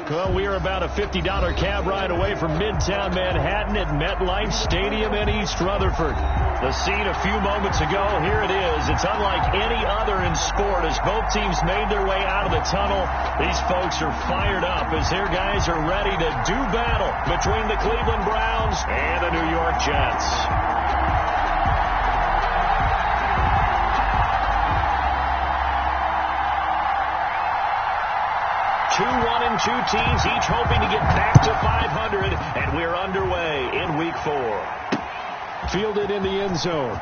Well, we are about a $50 cab ride away from Midtown Manhattan at MetLife Stadium in East Rutherford. The scene a few moments ago, here it is. It's unlike any other in sport as both teams made their way out of the tunnel. These folks are fired up as their guys are ready to do battle between the Cleveland Browns and the New York Jets. 2-1-2 teams, each hoping to get back to 500, and we're underway in Week 4. Fielded in the end zone.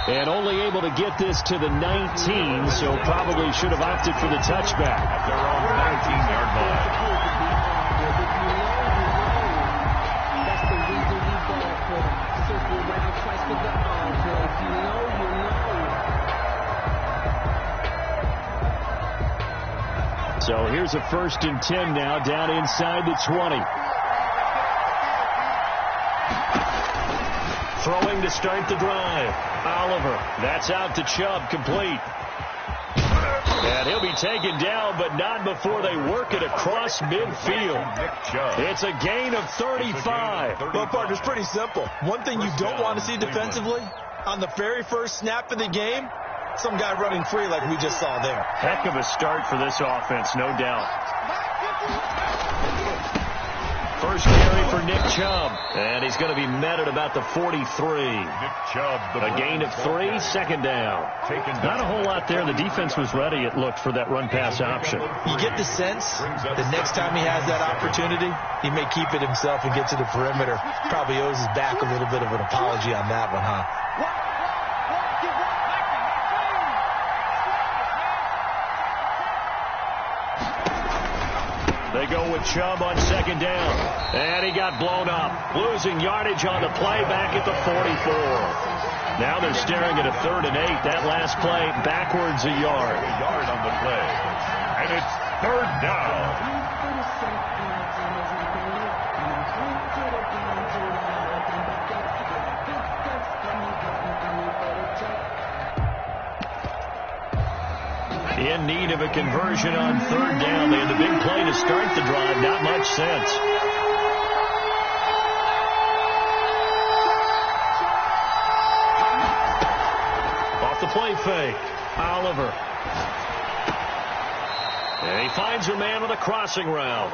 And only able to get this to the 19, so probably should have opted for the touchback. At their own 19-yard line. That's the reason we ball for. Circle right twice with the arm for. If you know, you know. So here's a 1st and 10 now, down inside the 20. Throwing to start the drive. Oliver, that's out to Chubb, complete. And he'll be taken down, but not before they work it across midfield. It's a gain of 35. Well, partner, it's pretty simple. One thing you don't want to see defensively, on the very first snap of the game, some guy running free like we just saw there. Heck of a start for this offense, no doubt. First carry for Nick Chubb, and he's going to be met at about the 43. Nick Chubb, a gain of 3, second down. Not a whole lot there. The defense was ready, it looked, for that run-pass option. You get the sense the next time he has that opportunity, he may keep it himself and get to the perimeter. Probably owes his back a little bit of an apology on that one, huh? They go with Chubb on second down. And he got blown up. Losing yardage on the play back at the 44. Now they're staring at a 3rd and 8. That last play backwards a yard. A yard on the play. And it's 3rd down. In need of a conversion on 3rd down. They had the big play to start the drive. Not much sense. Off the play fake. Oliver. And he finds a man with a crossing route.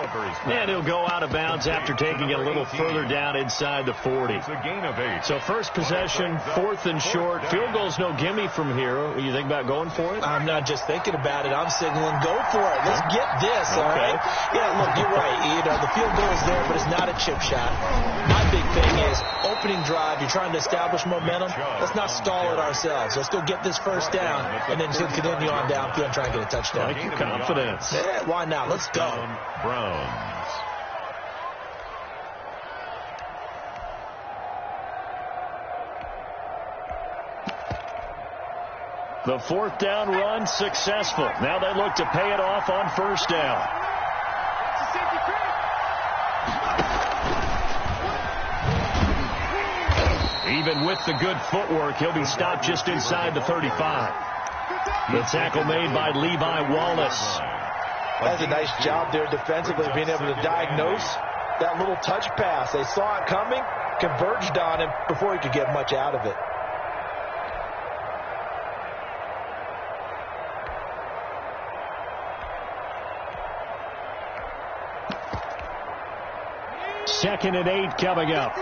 And he'll go out of bounds after taking it a little further down inside the 40. It's a gain of 8. So first possession, 4th and short. Field goal's no gimme from here. What do you think about going for it? I'm not just thinking about it. I'm signaling go for it. Let's get this, all right? Yeah, look, you're right. You know, the field goal's there, but it's not a chip shot. My big thing is opening drive. You're trying to establish momentum. Let's not stall it ourselves. Let's go get this first down, and then continue on downfield and try and get a touchdown. Like your confidence. Yeah, why not? Let's go. Browns. The 4th down run successful. Now they look to pay it off on 1st down. Even with the good footwork, he'll be stopped just inside the 35. The tackle made by Levi Wallace. That's a nice job there defensively, being able to diagnose that little touch pass. They saw it coming, converged on him before he could get much out of it. Second and 8 coming up.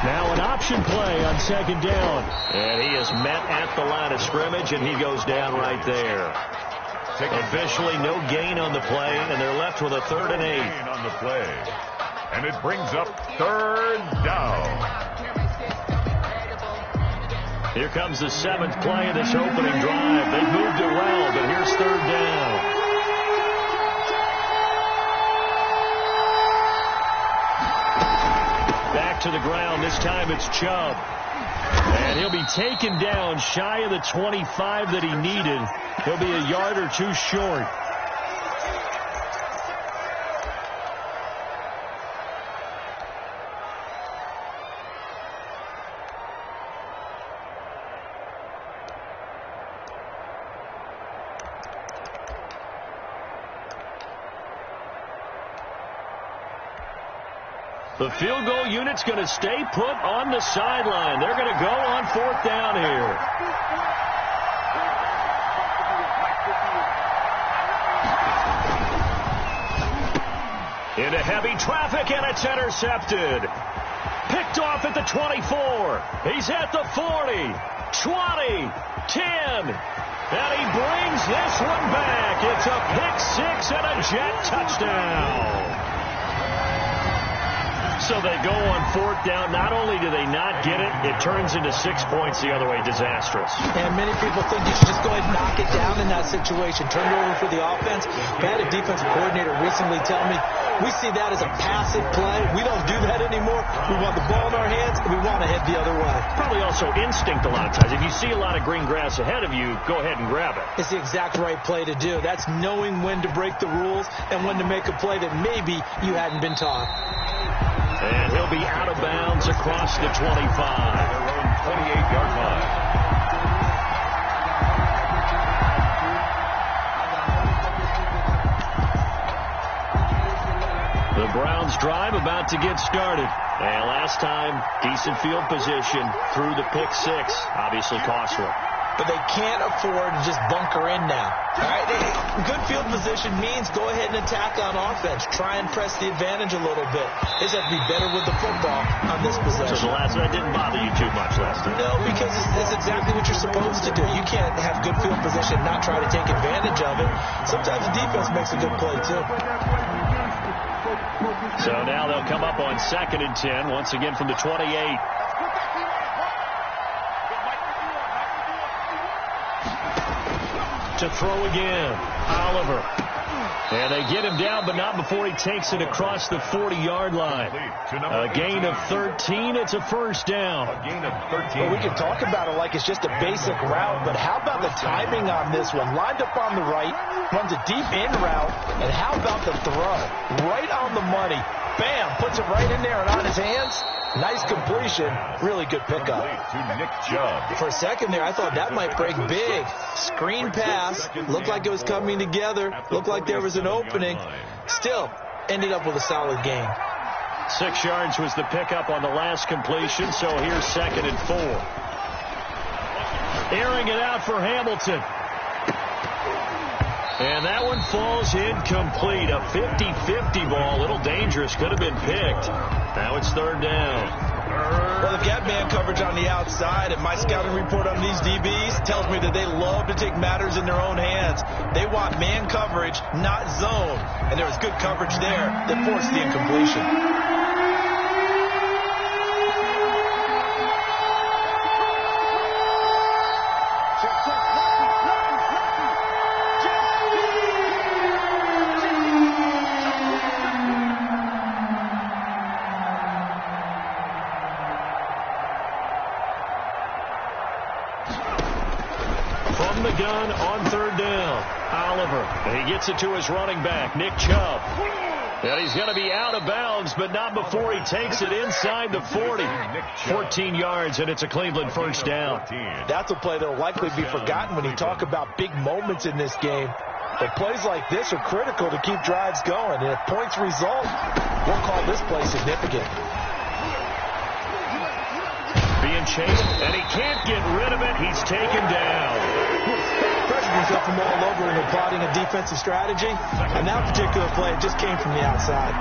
Now an option play on second down. And he is met at the line of scrimmage, and he goes down right there. Officially no gain on the play, and they're left with a 3rd and 8. On the play. And it brings up 3rd down. Here comes the 7th play of this opening drive. They've moved it well, but here's 3rd down. Back to the ground. This time it's Chubb. And he'll be taken down shy of the 25 that he needed. He'll be a yard or 2 short. The field goal unit's going to stay put on the sideline. They're going to go on 4th down here. Into heavy traffic, and it's intercepted. Picked off at the 24. He's at the 40, 20, 10. And he brings this one back. It's a pick six and a Jet touchdown. So they go on 4th down. Not only do they not get it, it turns into 6 points the other way. Disastrous. And many people think you should just go ahead and knock it down in that situation. Turn it over for the offense. I had a defensive coordinator recently tell me, we see that as a passive play. We don't do that anymore. We want the ball in our hands, and we want to head the other way. Probably also instinct a lot of times. If you see a lot of green grass ahead of you, go ahead and grab it. It's the exact right play to do. That's knowing when to break the rules and when to make a play that maybe you hadn't been taught. And he'll be out of bounds across the 25. Their own 28-yard line. The Browns drive about to get started. And last time, decent field position through the pick six. Obviously costly. But they can't afford to just bunker in now. All right, good field position means go ahead and attack on offense. Try and press the advantage a little bit. They just have to be better with the football on this possession. So the last that didn't bother you too much last time. No, because it's exactly what you're supposed to do. You can't have good field position and not try to take advantage of it. Sometimes the defense makes a good play, too. So now they'll come up on 2nd and 10, once again from the 28. To throw again, Oliver. And they get him down, but not before he takes it across the 40-yard line. A gain of 13. It's a first down. A gain of 13. Well, we can talk about it like it's just a basic route, but how about the timing on this one? Lined up on the right, runs a deep in route, and how about the throw? Right on the money. Bam, puts it right in there and on his hands. Nice completion. Really good pickup. For a second there, I thought that might break big. Screen pass. Looked like it was coming together. Looked like there was an opening. Still, ended up with a solid gain. 6 yards was the pickup on the last completion, so here's 2nd and 4. Airing it out for Hamilton. And that one falls incomplete. A 50-50 ball. A little dangerous. Could have been picked. Now it's 3rd down. Well, they've got man coverage on the outside, and my scouting report on these DBs tells me that they love to take matters in their own hands. They want man coverage, not zone. And there was good coverage there that forced the incompletion. Gun on 3rd down. Oliver. And he gets it to his running back, Nick Chubb. And he's going to be out of bounds, but not before he takes it inside the 40. 14 yards, and it's a Cleveland first down. That's a play that will likely be forgotten when you talk about big moments in this game. But plays like this are critical to keep drives going. And if points result, we'll call this play significant. Being chased, and he can't get rid of it. He's taken down. Pressured himself from all over and plotting a defensive strategy. And that particular play just came from the outside.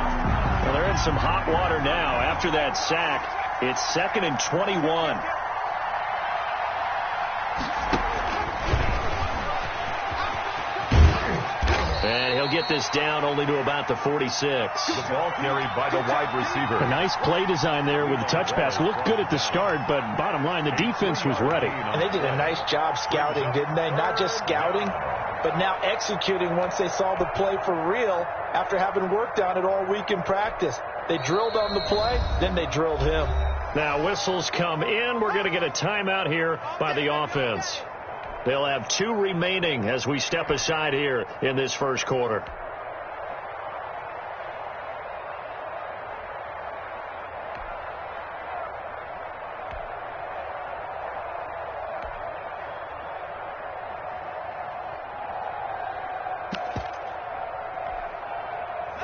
Well, they're in some hot water now. After that sack, it's 2nd and 21. And he'll get this down only to about the 46. The ball carried by the wide receiver. A nice play design there with the touch pass. Looked good at the start, but bottom line, the defense was ready. And they did a nice job scouting, didn't they? Not just scouting, but now executing once they saw the play for real after having worked on it all week in practice. They drilled on the play, then they drilled him. Now whistles come in. We're going to get a timeout here by the offense. They'll have 2 remaining as we step aside here in this first quarter.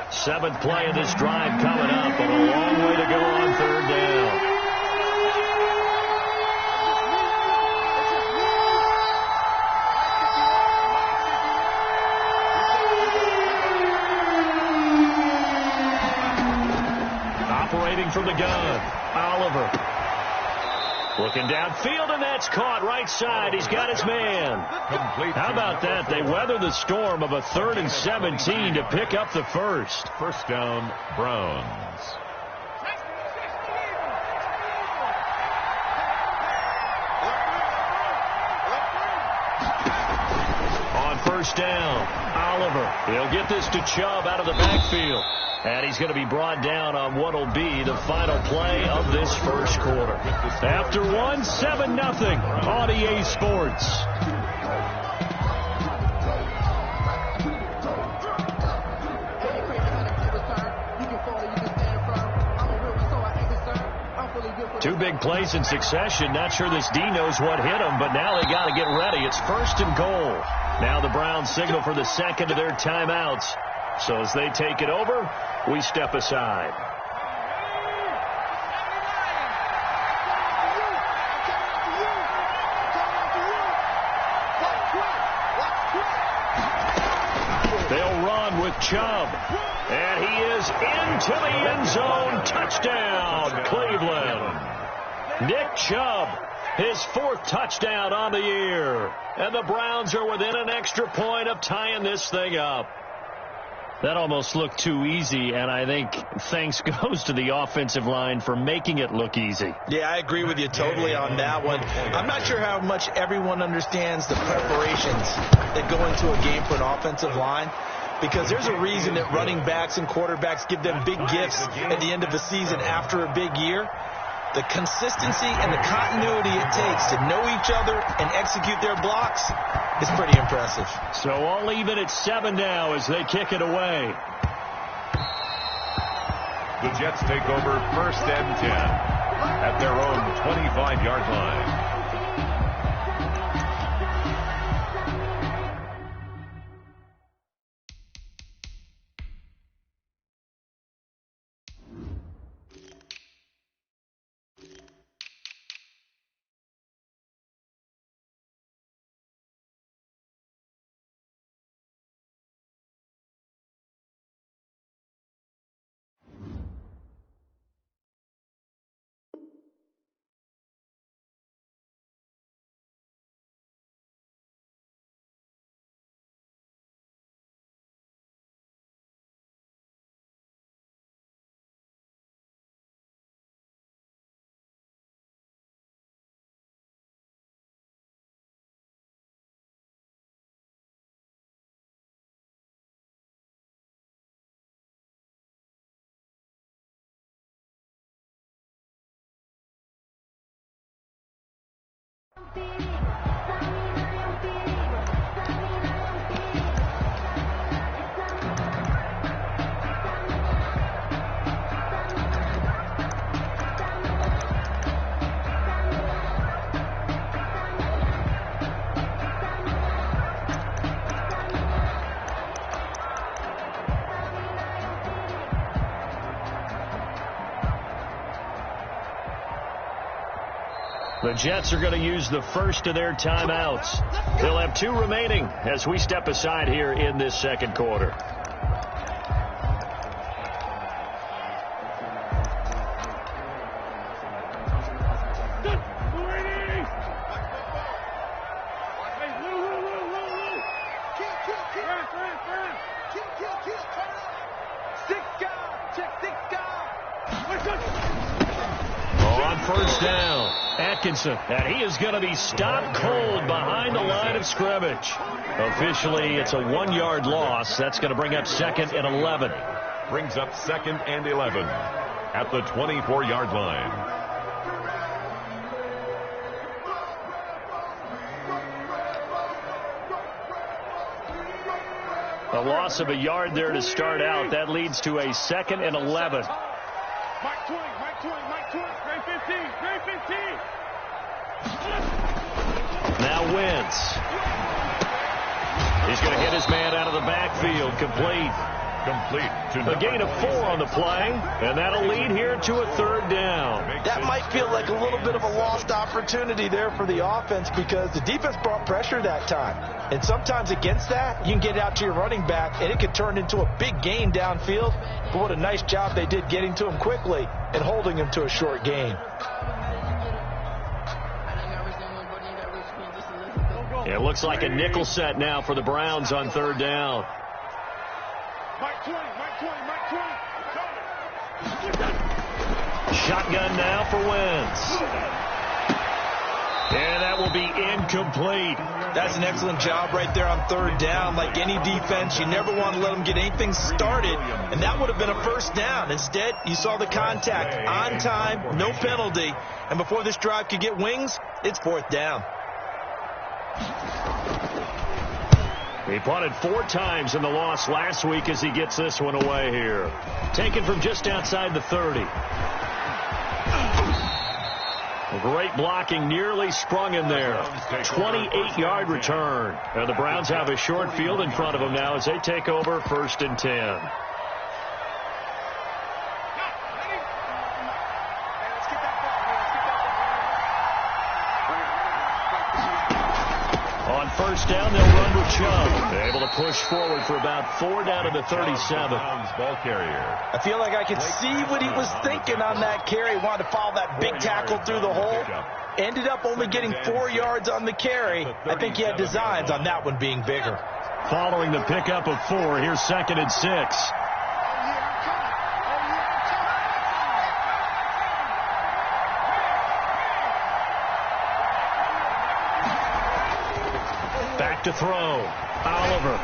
Seventh play of this drive coming up, but a long way to the gun. Oliver. Looking downfield, and that's caught right side. He's got his man. How about that? They weather the storm of a 3rd and 17 to pick up the first. First down, Browns. On first down, Oliver. He'll get this to Chubb out of the backfield. And he's going to be brought down on what will be the final play of this first quarter. After 7-0 on EA Sports. Two big plays in succession. Not sure this D knows what hit him, but now they got to get ready. It's 1st and goal. Now the Browns signal for the second of their timeouts. So as they take it over, we step aside. They'll run with Chubb. And he is into the end zone. Touchdown, Cleveland. Nick Chubb, his 4th touchdown on the year. And the Browns are within an extra point of tying this thing up. That almost looked too easy, and I think thanks goes to the offensive line for making it look easy. Yeah, I agree with you totally on that one. I'm not sure how much everyone understands the preparations that go into a game for an offensive line, because there's a reason that running backs and quarterbacks give them big gifts at the end of the season after a big year. The consistency and the continuity it takes to know each other and execute their blocks is pretty impressive. So all even at 7 now as they kick it away. The Jets take over 1st and 10 at their own 25-yard line. The Jets are going to use the first of their timeouts. They'll have 2 remaining as we step aside here in this second quarter. On first down, Atkinson, and he is going to be stopped cold behind the line of scrimmage. Officially, it's a 1-yard loss. That's going to bring up 2nd and 11. Brings up 2nd and 11 at the 24-yard line. A loss of a yard there to start out. That leads to a 2nd and 11. Now Wentz. He's going to hit his man out of the backfield. Complete. Complete to A gain of 4 on the play, and that'll lead here to a 3rd down. That might feel like a little bit of a lost opportunity there for the offense because the defense brought pressure that time. And sometimes against that, you can get out to your running back, and it could turn into a big gain downfield. But what a nice job they did getting to him quickly and holding him to a short gain. It looks like a nickel set now for the Browns on 3rd down. Shotgun now for Wentz. And that will be incomplete. That's an excellent job right there on 3rd down. Like any defense, you never want to let them get anything started, and that would have been a 1st down. Instead, you saw the contact on time, no penalty, and before this drive could get wings, it's 4th down. He punted 4 times in the loss last week as he gets this one away here. Taken from just outside the 30. Great blocking, nearly sprung him there. 28-yard return. And the Browns have a short field in front of them now as they take over 1st and 10. On 1st down, they'll run with Chubb. They're able to push forward for about 4 down to the 37. Ball carrier. I feel like I could see what he was thinking on that carry. Wanted to follow that big tackle through the hole. Ended up only getting 4 yards on the carry. I think he had designs on that one being bigger. Following the pickup of 4, here's 2nd and 6. Back to throw. Oliver.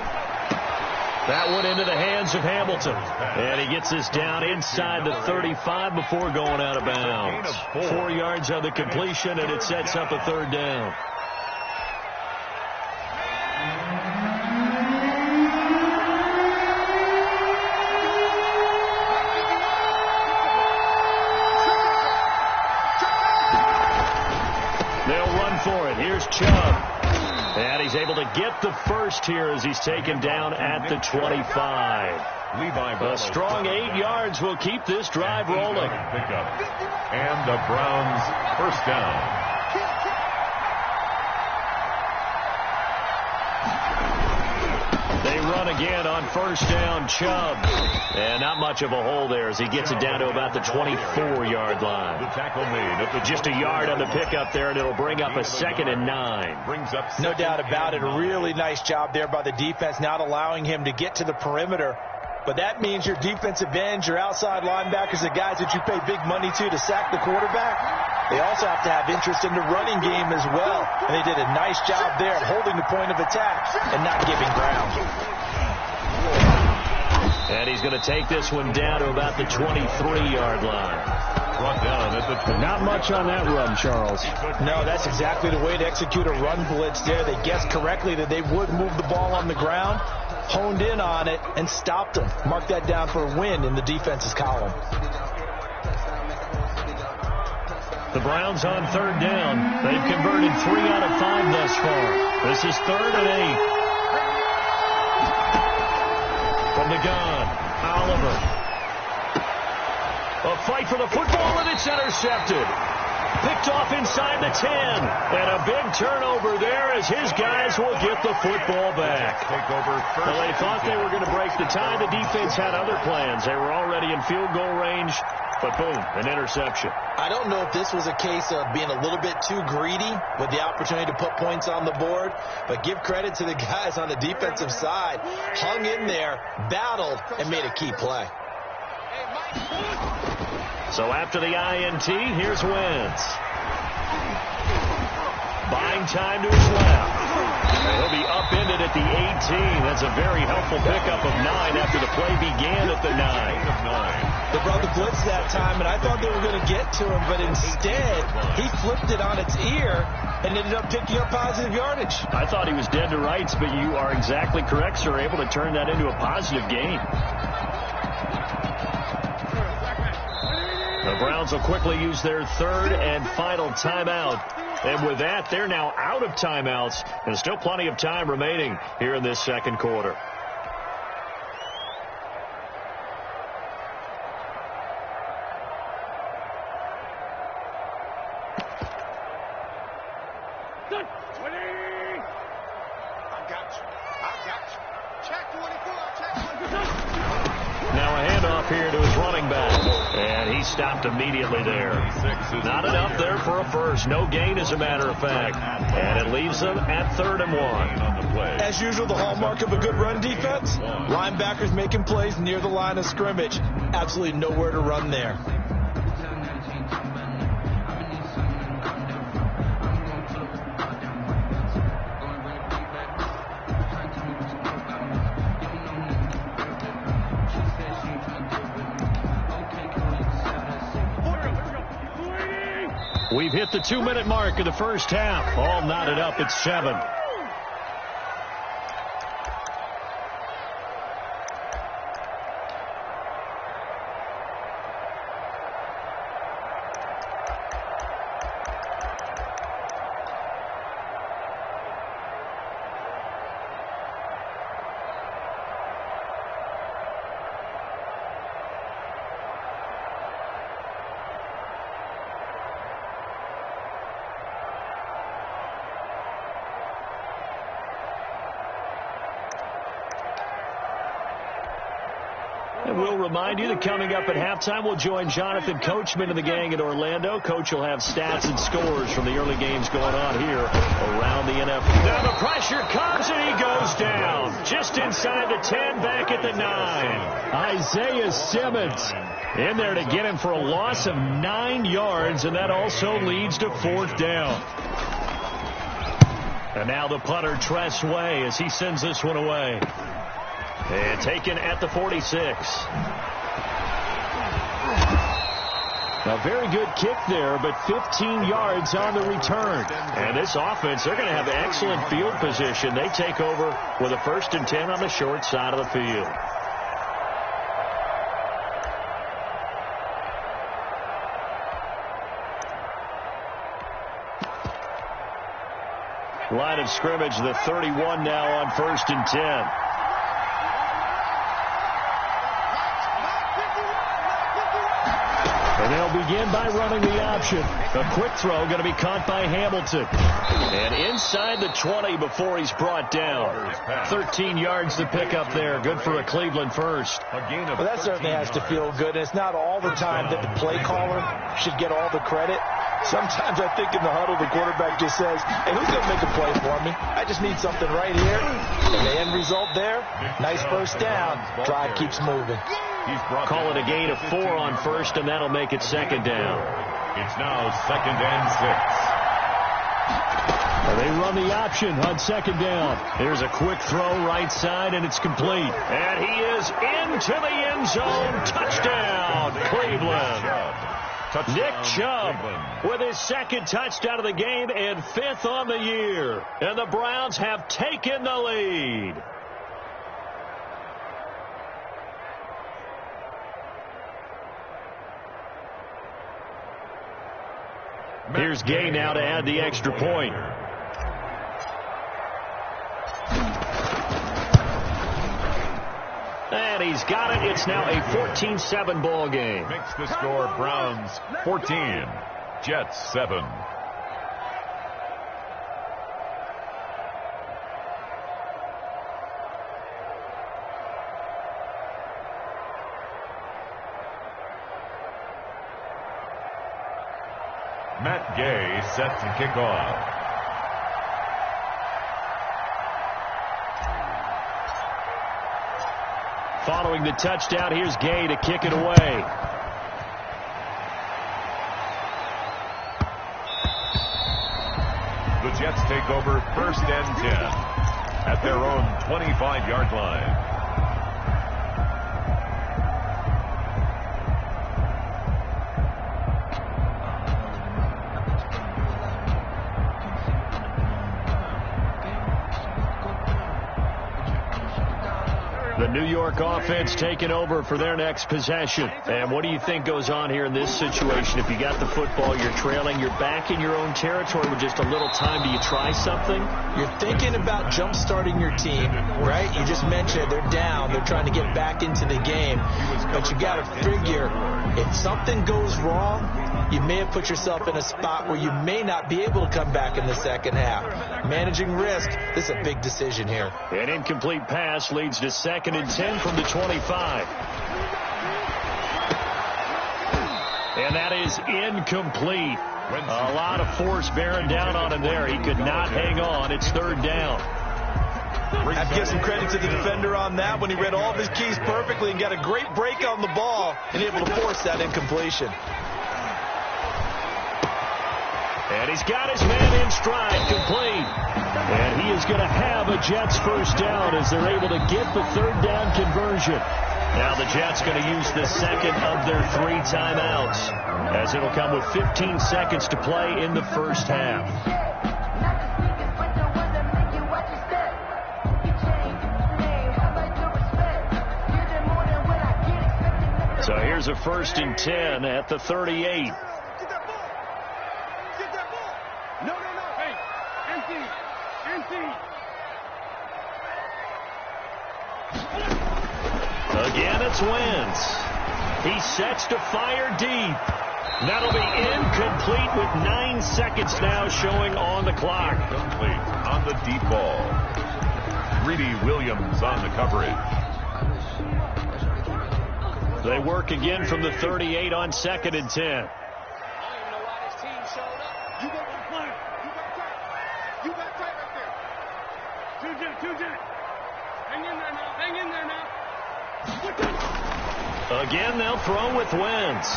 That one into the hands of Hamilton. And he gets this down inside the 35 before going out of bounds. 4 yards on the completion, and it sets up a 3rd down. They'll run for it. Here's Chubb. And he's able to get the 1st here as he's taken down at the 25. A strong 8 yards will keep this drive rolling. And the Browns 1st down. They run again on 1st down, Chubb. And not much of a hole there as he gets it down to about the 24-yard line. The tackle made. Just a yard on the pickup there, and it'll bring up a 2nd and 9. No doubt about it. A really nice job there by the defense, not allowing him to get to the perimeter. But that means your defensive ends, your outside linebackers, the guys that you pay big money to sack the quarterback, they also have to have interest in the running game as well. And they did a nice job there of holding the point of attack and not giving ground. And he's going to take this one down to about the 23-yard line. Brought down at the 20. Not much on that run, Charles. No, that's exactly the way to execute a run blitz there. They guessed correctly that they would move the ball on the ground, honed in on it, and stopped them. Mark that down for a win in the defense's column. The Browns on 3rd down. They've converted 3 out of 5 thus far. This is 3rd and 8. From the gun, Oliver. A fight for the football, and it's intercepted. Picked off inside the 10. And a big turnover there as his guys will get the football back. Well, they thought they were going to break the tie. The defense had other plans. They were already in field goal range. But boom, an interception. I don't know if this was a case of being a little bit too greedy with the opportunity to put points on the board, but give credit to the guys on the defensive side. Hung in there, battled, and made a key play. So after the INT, here's Wentz. Buying time to his left. He'll be upended at the 18. That's a very helpful pickup of 9 after the play began at the 9. They brought the blitz that time, and I thought they were going to get to him, but instead, he flipped it on its ear and ended up picking up positive yardage. I thought he was dead to rights, but you are exactly correct, sir. Able to turn that into a positive gain. The Browns will quickly use their 3rd and final timeout. And with that, they're now out of timeouts, and still plenty of time remaining here in this 2nd quarter. here to his running back. And he stopped immediately there. Not enough there for a first. No gain, as a matter of fact. And it leaves them at 3rd and 1. As usual, the hallmark of a good run defense, linebackers making plays near the line of scrimmage. Absolutely nowhere to run there. We've hit the 2-minute mark of the first half. All knotted up at 7. And we'll remind you that coming up at halftime, we'll join Jonathan Coachman and the gang in Orlando. Coach will have stats and scores from the early games going on here around the NFL. Now the pressure comes, and he goes down. Just inside the 10, back at the 9. Isaiah Simmons in there to get him for a loss of 9 yards, and that also leads to 4th down. And now the punter, Tress Way, as he sends this one away. And taken at the 46. A very good kick there, but 15 yards on the return. And this offense, they're going to have excellent field position. They take over with a 1st and 10 on the short side of the field. Line of scrimmage, the 31 now on 1st and 10. And they'll begin by running the option. A quick throw going to be caught by Hamilton. And inside the 20 before he's brought down. 13 yards to pick up there. Good for a Cleveland first. Well, that certainly has to feel good. And it's not all the time that the play caller should get all the credit. Sometimes I think in the huddle, the quarterback just says, hey, who's going to make a play for me? I just need something right here. And the end result there, nice first down. Drive keeps moving. Call it a gain of 4 on 1st, and that'll make it 2nd down. It's now 2nd and 6. They run the option on 2nd down. There's a quick throw right side, and it's complete. And he is into the end zone. Touchdown, Cleveland. Nick Chubb with his 2nd touchdown of the game and 5th on the year. And the Browns have taken the lead. Here's Gay now to add the extra point. And he's got it. It's now a 14-7 ball game. Makes the score Browns 14, Jets 7. Matt Gay set to kick off. Following the touchdown, here's Gay to kick it away. The Jets take over 1st and 10 at their own 25-yard line. The New York offense taking over for their next possession. And what do you think goes on here in this situation? If you got the football, you're trailing, you're back in your own territory with just a little time. Do you try something? You're thinking about jump-starting your team, right? You just mentioned they're down. They're trying to get back into the game. But you got to figure if something goes wrong, you may have put yourself in a spot where you may not be able to come back in the second half. Managing risk, this is a big decision here. An incomplete pass leads to 2nd and 10 from the 25. And that is incomplete. A lot of force bearing down on him there. He could not hang on. It's third down. I have to give some credit to the defender on that when he read all of his keys perfectly and got a great break on the ball and able to force that incompletion. And he's got his man in stride, complete. And he is going to have a Jets first down as they're able to get the third down conversion. Now the Jets going to use the second of their 3 timeouts, as it'll come with 15 seconds to play in the first half. So here's a 1st and 10 at the 38. Again, it's Wentz. He sets to fire deep. That'll be incomplete with 9 seconds now showing on the clock. Complete on the deep ball. Greedy Williams on the coverage. They work again from the 38 on 2nd and 10. I don't even know why this team showed up. You got one player. You got tight right there. Two jet. Hang in there now. Hang in there now. Again, they'll throw with Wentz.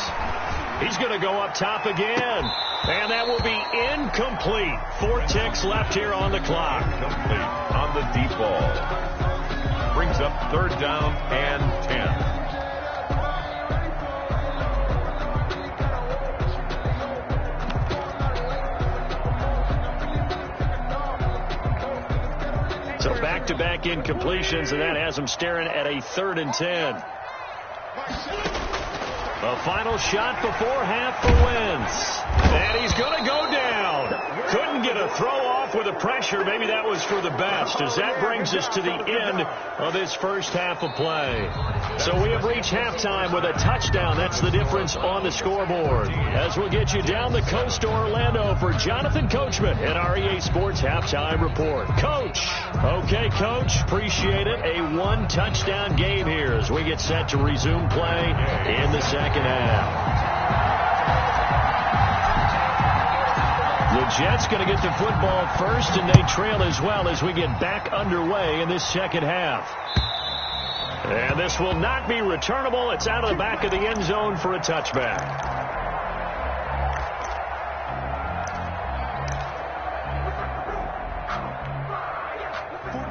He's going to go up top again. And that will be incomplete. 4 ticks left here on the clock. Complete on the deep ball. Brings up 3rd down and 10. So back-to-back incompletions, and that has him staring at a 3rd and 10. A final shot before half for Wentz. And he's going to go down. Couldn't get a throw off with the pressure. Maybe that was for the best, as that brings us to the end of this first half of play. So we have reached halftime with a touchdown. That's the difference on the scoreboard. As we'll get you down the coast to Orlando for Jonathan Coachman at our EA Sports Halftime Report. Coach. Okay, Coach. Appreciate it. A 1-touchdown game here as we get set to resume play in the second half. The Jets going to get the football first, and they trail as well as we get back underway in this second half. And this will not be returnable. It's out of the back of the end zone for a touchback.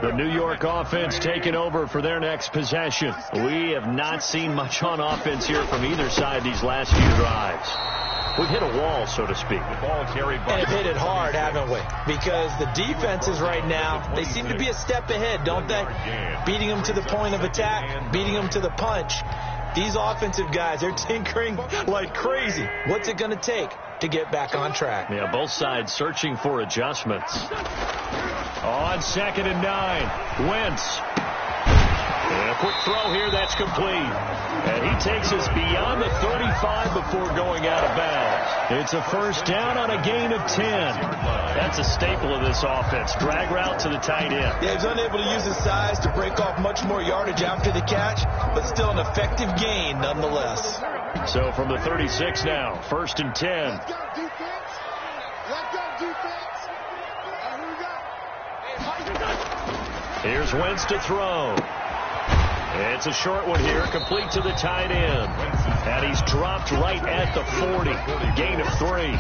The New York offense taking over for their next possession. We have not seen much on offense here from either side these last few drives. We've hit a wall, so to speak. And have hit it hard, haven't we? Because the defenses right now, they seem to be a step ahead, don't they? Beating them to the point of attack, beating them to the punch. These offensive guys, they're tinkering like crazy. What's it going to take to get back on track? Yeah, both sides searching for adjustments. On 2nd and 9, Wentz. And a quick throw here, that's complete. And he takes us beyond the 35 before going out of bounds. It's a first down on a gain of 10. That's a staple of this offense. Drag route to the tight end. Yeah, he's unable to use his size to break off much more yardage after the catch, but still an effective gain nonetheless. So from the 36 now, 1st and 10. Let's go, defense. Let's go, defense. Here we go. Here's Wentz to throw. It's a short one here, complete to the tight end. And he's dropped right at the 40. Gain of 3.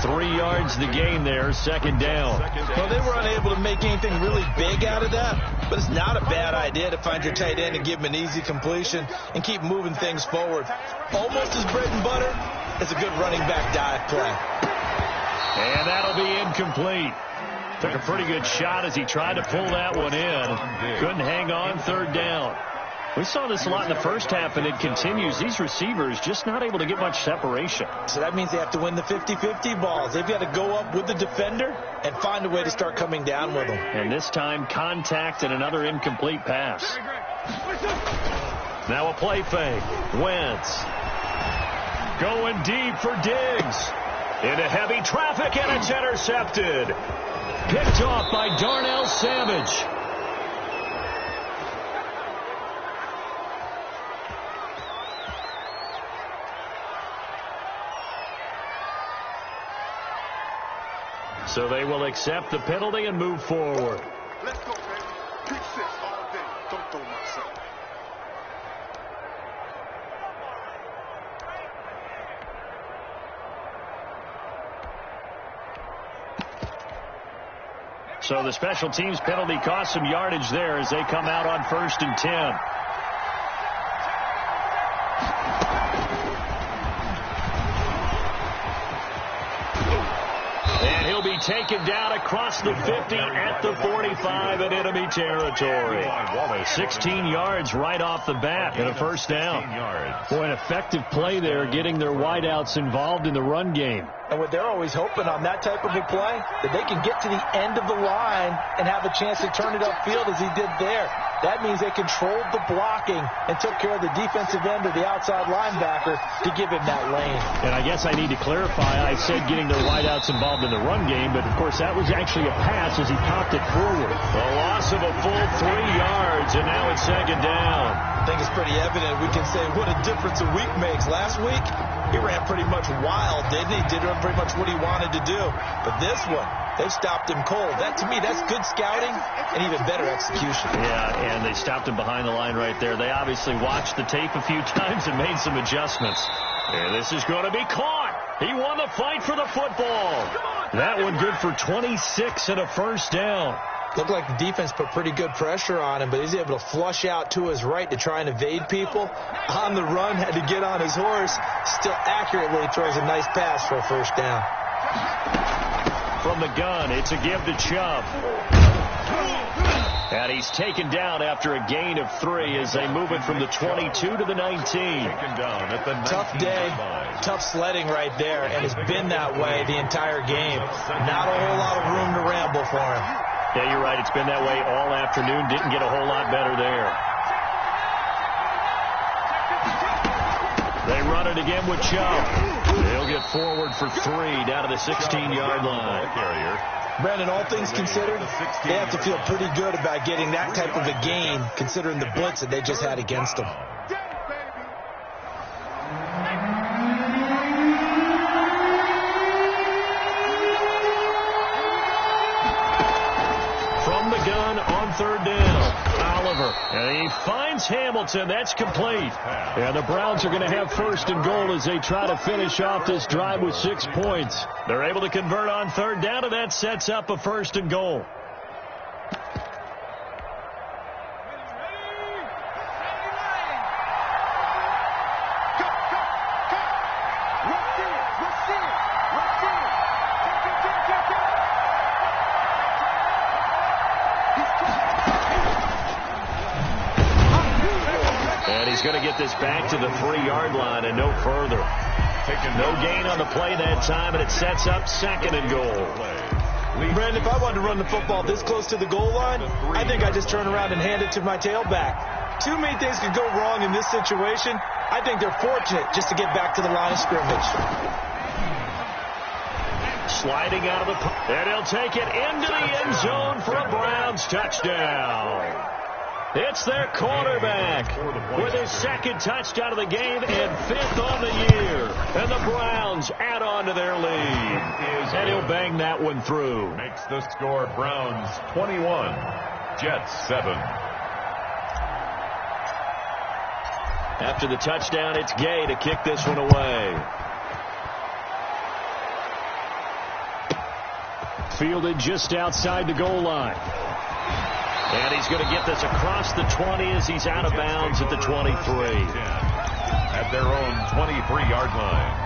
3 yards the gain there, 2nd down. Well, they were unable to make anything really big out of that, but it's not a bad idea to find your tight end and give him an easy completion and keep moving things forward. Almost as bread and butter as a good running back dive play. And that'll be incomplete. Took a pretty good shot as he tried to pull that one in. Couldn't hang on, 3rd down. We saw this a lot in the first half, and it continues. These receivers just not able to get much separation. So that means they have to win the 50-50 balls. They've got to go up with the defender and find a way to start coming down with them. And this time, contact and another incomplete pass. Now a play fake. Wentz going deep for Diggs. Into heavy traffic, and it's intercepted. Picked off by Darnell Savage. So they will accept the penalty and move forward. Let's go, baby. Pick 6 all day. Don't throw myself. So the special teams penalty cost some yardage there as they come out on 1st and 10. And he'll be taken down across the 50 at the 45 in enemy territory. 16 yards right off the bat and a first down. Boy, an effective play there, getting their wideouts involved in the run game. And what they're always hoping on that type of a play, that they can get to the end of the line and have a chance to turn it upfield as he did there. That means they controlled the blocking and took care of the defensive end of the outside linebacker to give him that lane. And I guess I need to clarify, I said getting their wideouts involved in the run game, but of course that was actually a pass as he popped it forward. A loss of a full 3 yards, and now it's 2nd down. I think it's pretty evident. We can say what a difference a week makes. Last week, he ran pretty much wild, didn't he? Did pretty much what he wanted to do. But this one, they stopped him cold. That, to me, that's good scouting and even better execution. Yeah, and they stopped him behind the line right there. They obviously watched the tape a few times and made some adjustments. And this is going to be caught. He won the fight for the football. That one good for 26 and a first down. Looked like the defense put pretty good pressure on him, but he's able to flush out to his right to try and evade people. On the run, had to get on his horse. Still accurately throws a nice pass for a first down. From the gun, it's a give to Chubb. And he's taken down after a gain of 3 as they move it from the 22 to the 19. Tough day, tough sledding right there, and it's been that way the entire game. Not a whole lot of room to ramble for him. Yeah, you're right. It's been that way all afternoon. Didn't get a whole lot better there. They run it again with Chubb. They'll get forward for 3 down to the 16-yard line. Brandon, all things considered, they have to feel pretty good about getting that type of a gain considering the blitz that they just had against them. On 3rd down, Oliver, and he finds Hamilton. That's complete. And the Browns are going to have 1st and goal as they try to finish off this drive with 6 points. They're able to convert on 3rd down, and that sets up a 1st and goal. Going to get this back to the 3-yard line and no further. No gain on the play that time, and it sets up 2nd and goal. Brandon, if I wanted to run the football this close to the goal line, I think I just turn around and hand it to my tailback. Too many things could go wrong in this situation. I think they're fortunate just to get back to the line of scrimmage. Sliding out of the... And he'll take it into the end zone for a Browns touchdown. It's their quarterback with his 2nd touchdown of the game and 5th on the year. And the Browns add on to their lead. And he'll bang that one through. Makes the score Browns 21, Jets 7. After the touchdown, it's Gay to kick this one away. Fielded just outside the goal line. And he's going to get this across the 20 as he's out of bounds at the 23. At their own 23-yard line.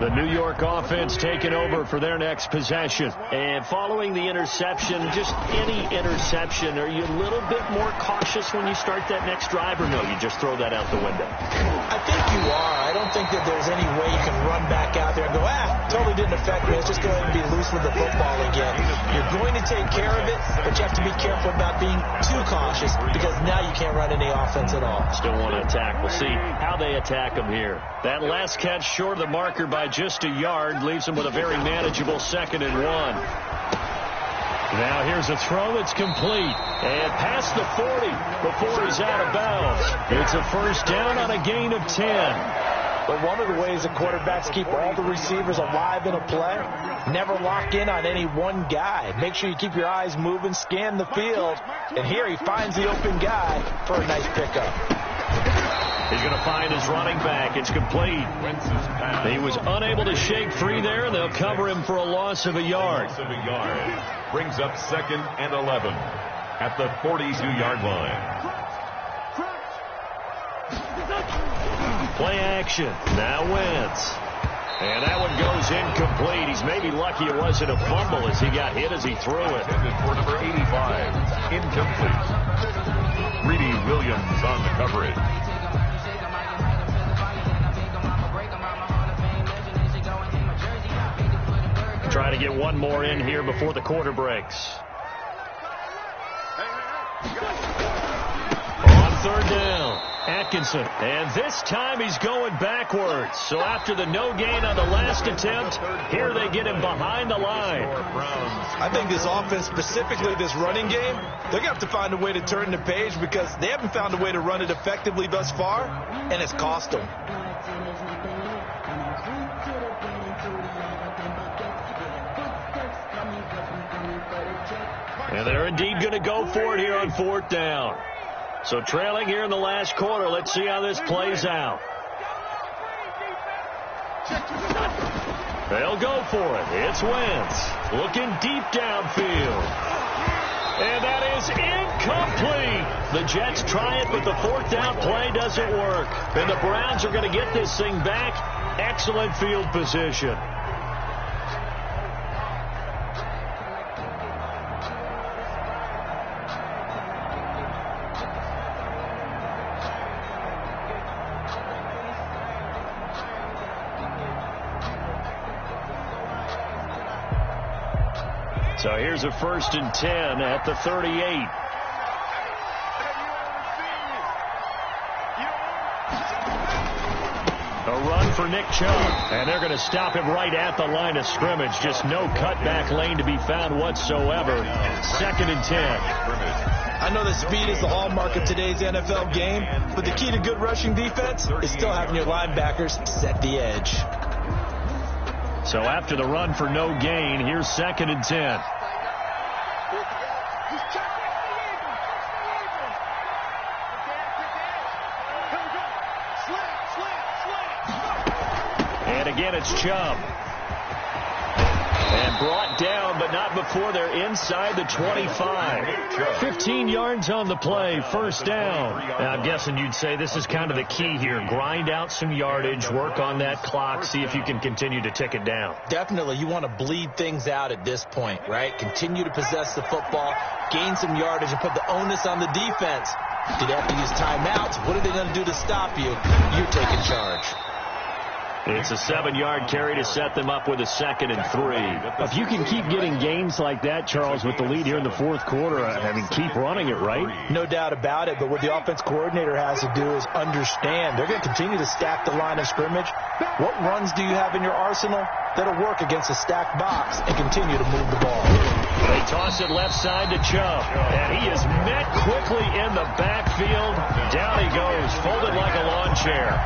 The New York offense taking over for their next possession. And following the interception, just any interception, are you a little bit more cautious when you start that next drive, or no, you just throw that out the window? I think you are. I don't think that there's any way you can run back out there and go, totally didn't affect me. Let's just go ahead and be loose with the football again. You're going to take care of it, but you have to be careful about being too cautious because now you can't run any offense at all. Still want to attack. We'll see how they attack them here. That last catch short of the marker by just a yard leaves them with a very manageable 2nd and 1. Now here's a throw that's complete. And past the 40 before he's out of bounds. It's a first down on a gain of 10. But one of the ways that quarterbacks keep all the receivers alive in a play, never lock in on any one guy. Make sure you keep your eyes moving, scan the field. And here he finds the open guy for a nice pickup. He's going to find his running back. It's complete. He was unable to shake free there, and they'll cover him for a loss of a yard. Brings up 2nd and 11 at the 42-yard line. Play action. Now Wentz. And that one goes incomplete. He's maybe lucky it wasn't a fumble as he got hit as he threw it. Intended for number 85. Incomplete. Greedy Williams on the coverage. Trying to get one more in here before the quarter breaks. On third down, Atkinson. And this time he's going backwards. So after the no gain on the last attempt, here they get him behind the line. I think this offense, specifically this running game, they're going to have to find a way to turn the page because they haven't found a way to run it effectively thus far, and it's cost them. And they're indeed going to go for it here on fourth down. So trailing here in the last quarter. Let's see how this plays out. They'll go for it. It's Wentz looking deep downfield. And that is incomplete. The Jets try it, but the fourth down play doesn't work. And the Browns are going to get this thing back. Excellent field position. So here's a 1st and 10 at the 38. A run for Nick Chubb. And they're going to stop him right at the line of scrimmage. Just no cutback lane to be found whatsoever. 2nd and 10. I know that speed is the hallmark of today's NFL game, but the key to good rushing defense is still having your linebackers set the edge. So after the run for no gain, here's 2nd and 10. And again, it's Chubb. And brought down, but not before they're inside the 25. 15 yards on the play, first down. Now, I'm guessing you'd say this is kind of the key here. Grind out some yardage, work on that clock, see if you can continue to tick it down. Definitely, you want to bleed things out at this point, right? Continue to possess the football, gain some yardage, and put the onus on the defense. Do they have to use timeouts? What are they going to do to stop you? You're taking charge. It's a 7-yard carry to set them up with a 2nd and 3. If you can keep getting gains like that, Charles, with the lead here in the fourth quarter, I mean, keep running it, right? No doubt about it, but what the offense coordinator has to do is understand. They're going to continue to stack the line of scrimmage. What runs do you have in your arsenal that'll work against a stacked box and continue to move the ball? They toss it left side to Chubb, and he is met quickly in the backfield. Down he goes, folded like a lawn chair.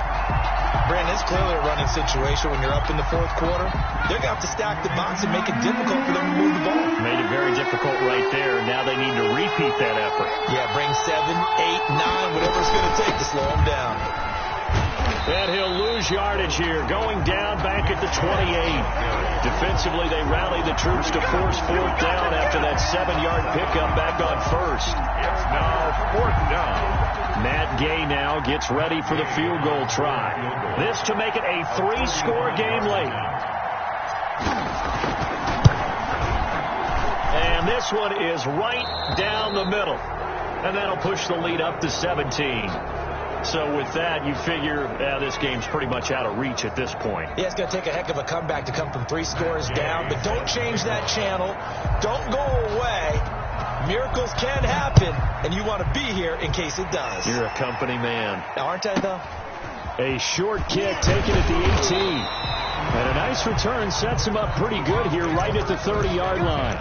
Brandon, it's clearly a running situation when you're up in the fourth quarter. They're going to have to stack the box and make it difficult for them to move the ball. Made it very difficult right there. Now they need to repeat that effort. Yeah, bring 7, 8, 9, whatever it's going to take to slow them down. And he'll lose yardage here, going down back at the 28. Defensively, they rally the troops to force fourth down after that 7-yard pickup back on first. It's now fourth down. Matt Gay now gets ready for the field goal try. This to make it a 3-score game late. And this one is right down the middle. And that'll push the lead up to 17. So with that, you figure this game's pretty much out of reach at this point. Yeah, it's going to take a heck of a comeback to come from 3 scores down. But don't change that channel. Don't go away. Miracles can happen, and you want to be here in case it does. You're a company man. Aren't I, though? A short kick taken at the 18. And a nice return sets him up pretty good here right at the 30-yard line.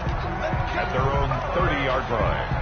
at their own 30-yard line.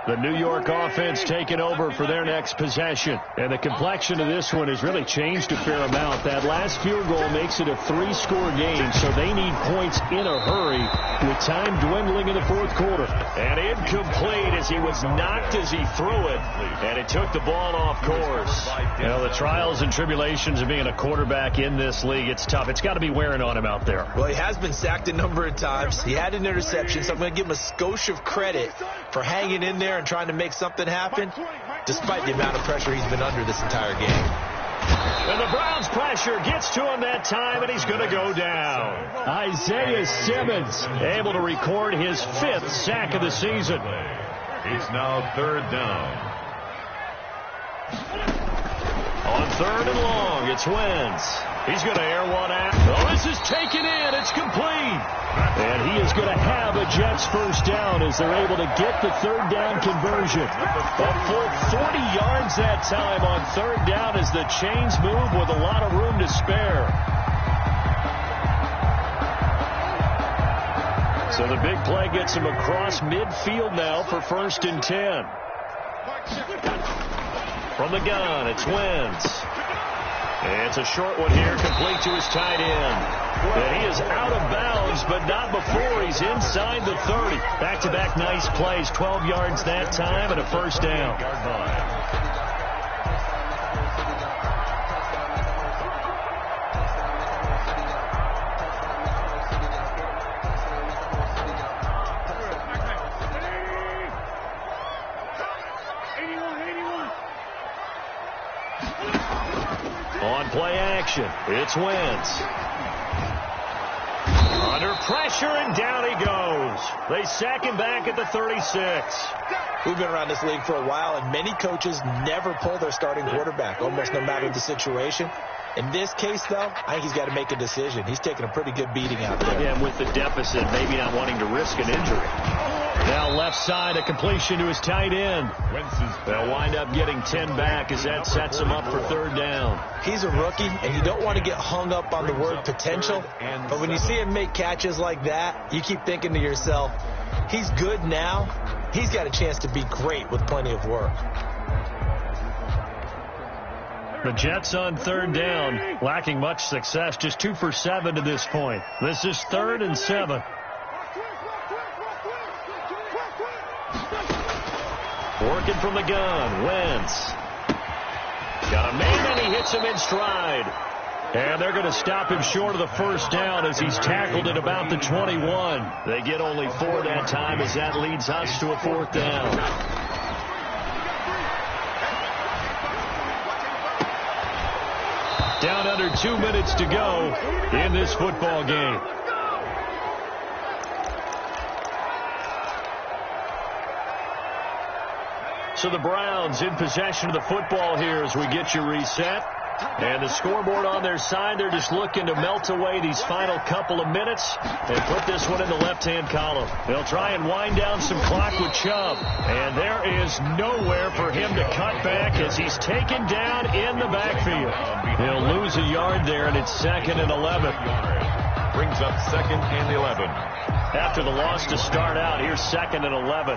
The New York offense taking over for their next possession. And the complexion of this one has really changed a fair amount. That last field goal makes it a 3-score game, so they need points in a hurry with time dwindling in the fourth quarter. And incomplete as he was knocked as he threw it. And it took the ball off course. You know, the trials and tribulations of being a quarterback in this league, it's tough. It's got to be wearing on him out there. Well, he has been sacked a number of times. He had an interception, so I'm going to give him a skosh of credit for hanging in there and trying to make something happen, despite the amount of pressure he's been under this entire game. And the Browns' pressure gets to him that time, and he's going to go down. Isaiah Simmons able to record his 5th sack of the season. It's now 3rd down. On 3rd and long, it's Wentz. He's going to air one out. Oh, this is taken in. It's complete. And he is going to have a Jets first down as they're able to get the 3rd down conversion. A full 40 yards that time on 3rd down as the chains move with a lot of room to spare. So the big play gets him across midfield now for 1st and 10. From the gun, it's Wentz. It's a short one here, complete to his tight end. And he is out of bounds, but not before he's inside the 30. Back-to-back nice plays, 12 yards that time and a first down. On play action, it's Wentz. Under pressure, and down he goes. They sack him back at the 36. We've been around this league for a while, and many coaches never pull their starting quarterback, almost no matter the situation. In this case, though, I think he's got to make a decision. He's taking a pretty good beating out there. Yeah, and with the deficit, maybe not wanting to risk an injury. Now left side, a completion to his tight end. They'll wind up getting 10 back as that sets him up for 3rd down. He's a rookie, and you don't want to get hung up on the word potential. But when you see him make catches like that, you keep thinking to yourself, he's good now. He's got a chance to be great with plenty of work. The Jets on 3rd down, lacking much success, just 2 for 7 to this point. This is 3rd and 7. Working from the gun, Wentz. Got a man, and he hits him in stride. And they're going to stop him short of the first down as he's tackled at about the 21. They get only 4 that time as that leads us to a 4th down. Down under 2 minutes to go in this football game. So the Browns in possession of the football here as we get you reset. And the scoreboard on their side, they're just looking to melt away these final couple of minutes and put this one in the left-hand column. They'll try and wind down some clock with Chubb. And there is nowhere for him to cut back as he's taken down in the backfield. He'll lose a yard there, and it's 2nd and 11. Brings up 2nd and 11. After the loss to start out, here's 2nd and 11.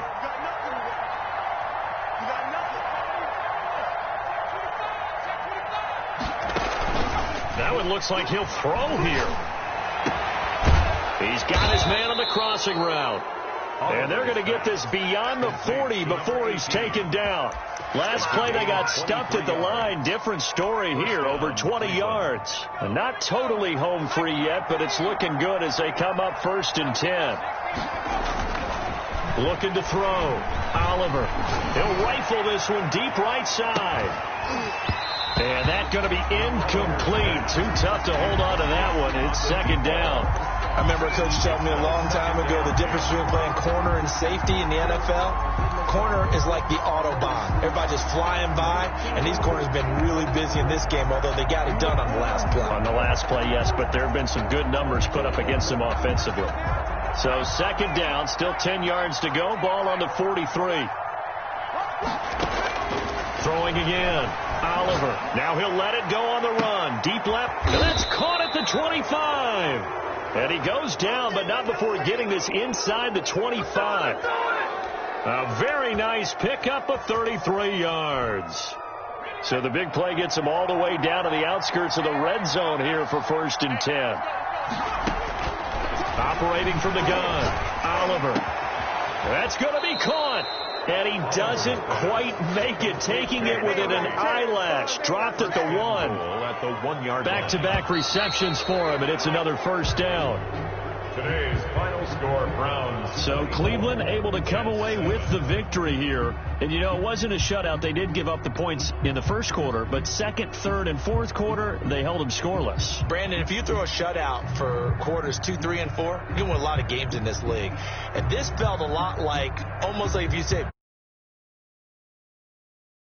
That one looks like he'll throw here. He's got his man on the crossing route. And they're going to get this beyond the 40 before he's taken down. Last play, they got stumped at the line. Different story here, over 20 yards. And not totally home free yet, but it's looking good as they come up 1st and 10. Looking to throw. Oliver. He'll rifle this one deep right side. And that's going to be incomplete. Too tough to hold on to that one. It's 2nd down. I remember a coach telling me a long time ago the difference between playing corner and safety in the NFL. corner is like the Autobahn. Everybody just flying by, and these corners have been really busy in this game, although they got it done on the last play. On the last play, yes, but there have been some good numbers put up against them offensively. So second down, still 10 yards to go. Ball on the 43. Throwing again. Oliver. Now he'll let it go on the run. Deep left. And that's caught at the 25. And he goes down, but not before getting this inside the 25. A very nice pickup of 33 yards. So the big play gets him all the way down to the outskirts of the red zone here for 1st and 10. Operating from the gun. Oliver. That's going to be caught. And he doesn't quite make it, taking it within an eyelash. Dropped at the 1. At the 1 yard line. Back-to-back receptions for him, and it's another first down. Today's final score, Browns. So Cleveland able to come away with the victory here. And, you know, it wasn't a shutout. They did give up the points in the first quarter, but second, third, and fourth quarter, they held them scoreless. Brandon, if you throw a shutout for quarters 2, 3, and 4, you can win a lot of games in this league. And this felt a lot like, almost like if you say